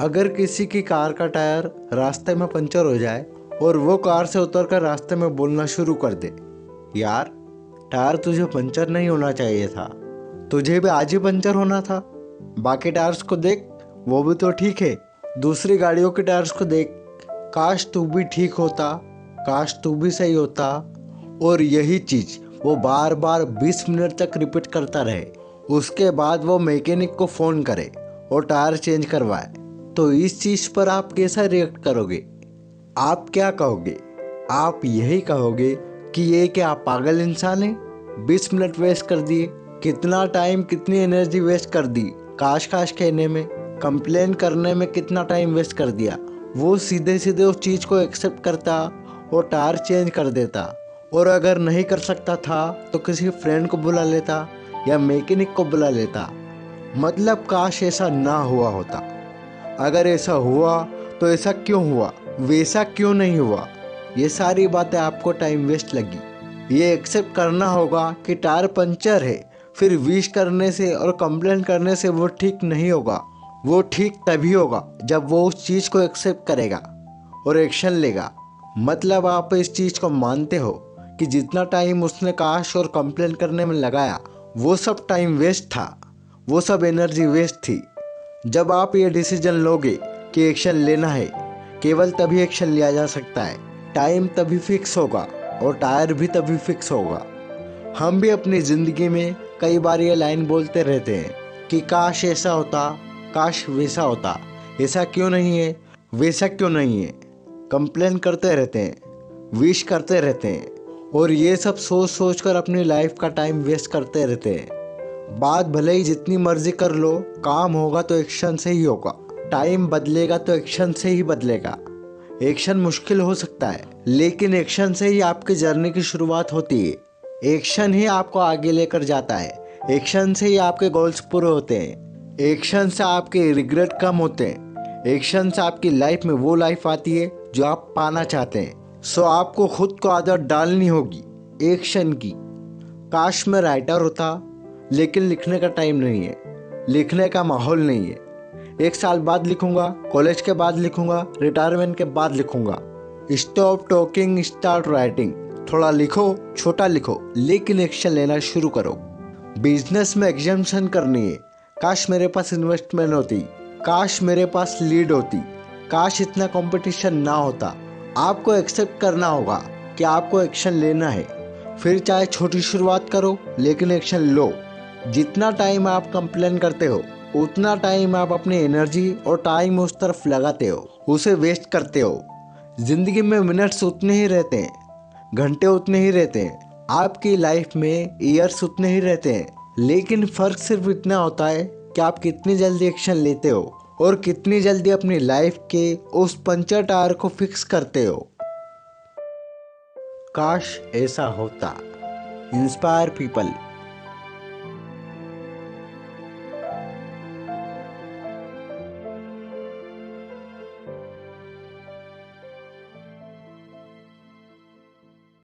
अगर किसी की कार का टायर रास्ते में पंचर हो जाए और वो कार से उतरकर रास्ते में बोलना शुरू कर दे, यार टायर तुझे पंचर नहीं होना चाहिए था, तुझे भी आज ही पंचर होना था। बाकी टायर्स को देख, वो भी तो ठीक है। दूसरी गाड़ियों के टायर्स को देख, काश तू भी ठीक होता, काश तू भी सही होता। और यही चीज़ वो बार बार 20 मिनट तक रिपीट करता रहे। उसके बाद वो मैकेनिक को फ़ोन करे और टायर चेंज करवाए। तो इस चीज़ पर आप कैसा रिएक्ट करोगे? आप क्या कहोगे? आप यही कहोगे कि ये क्या पागल इंसान है, 20 मिनट वेस्ट कर दिए, कितना टाइम कितनी एनर्जी वेस्ट कर दी, काश काश कहने में, कंप्लेन करने में कितना टाइम वेस्ट कर दिया। वो सीधे सीधे उस चीज़ को एक्सेप्ट करता और टायर चेंज कर देता। और अगर नहीं कर सकता था तो किसी फ्रेंड को बुला लेता या मैकेनिक को बुला लेता। मतलब काश ऐसा ना हुआ होता। अगर ऐसा हुआ तो ऐसा क्यों हुआ, वैसा क्यों नहीं हुआ, ये सारी बातें आपको टाइम वेस्ट लगी। ये एक्सेप्ट करना होगा कि टायर पंचर है, फिर विश करने से और कंप्लेंट करने से वो ठीक नहीं होगा। वो ठीक तभी होगा जब वो उस चीज़ को एक्सेप्ट करेगा और एक्शन लेगा। मतलब आप इस चीज़ को मानते हो कि जितना टाइम उसने काश और कंप्लेंट करने में लगाया वो सब टाइम वेस्ट था, वो सब एनर्जी वेस्ट थी। जब आप ये डिसीजन लोगे कि एक्शन लेना है, केवल तभी एक्शन लिया जा सकता है। टाइम तभी फिक्स होगा और टायर भी तभी फिक्स होगा। हम भी अपनी ज़िंदगी में कई बार ये लाइन बोलते रहते हैं कि काश ऐसा होता, काश वैसा होता, ऐसा क्यों नहीं है, वैसा क्यों नहीं है। कंप्लेन करते रहते हैं, विश करते रहते हैं और ये सब सोच सोच कर अपनी लाइफ का टाइम वेस्ट करते रहते हैं। बात भले ही जितनी मर्जी कर लो, काम होगा तो एक्शन से ही होगा, टाइम बदलेगा तो एक्शन से ही बदलेगा। एक्शन मुश्किल हो सकता है लेकिन एक्शन से ही आपकी जर्नी की शुरुआत होती है। एक्शन ही आपको आगे लेकर जाता है। एक्शन से ही आपके गोल्स पूरे होते हैं। एक्शन से आपके रिग्रेट कम होते हैं। एक्शन से आपकी लाइफ में वो लाइफ आती है जो आप पाना चाहते हैं। सो आपको खुद को आदत डालनी होगी एक्शन की। काश मैं राइटर होता, लेकिन लिखने का टाइम नहीं है, लिखने का माहौल नहीं है। 1 साल बाद लिखूंगा, कॉलेज के बाद लिखूंगा, रिटायरमेंट के बाद लिखूंगा। Stop talking, start writing. थोड़ा लिखो, छोटा लिखो, लेकिन एक्शन लेना शुरू करो। बिजनेस में एग्जाम्शन करनी है, काश मेरे पास इन्वेस्टमेंट होती, काश मेरे पास लीड होती, काश इतना कंपटीशन ना होता। आपको एक्सेप्ट करना होगा कि आपको एक्शन लेना है। फिर चाहे छोटी शुरुआत करो लेकिन एक्शन लो। जितना टाइम आप कंप्लेन करते हो उतना टाइम आप अपनी एनर्जी और टाइम उस तरफ लगाते हो, उसे वेस्ट करते हो। जिंदगी में मिनट्स उतने ही रहते हैं, घंटे उतने ही रहते हैं, आपकी लाइफ में ईयर्स उतने ही रहते हैं। लेकिन फर्क सिर्फ इतना होता है कि आप कितनी जल्दी एक्शन लेते हो और कितनी जल्दी अपनी लाइफ के उस पंचर टायर को फिक्स करते हो। काश ऐसा होता। Inspire people.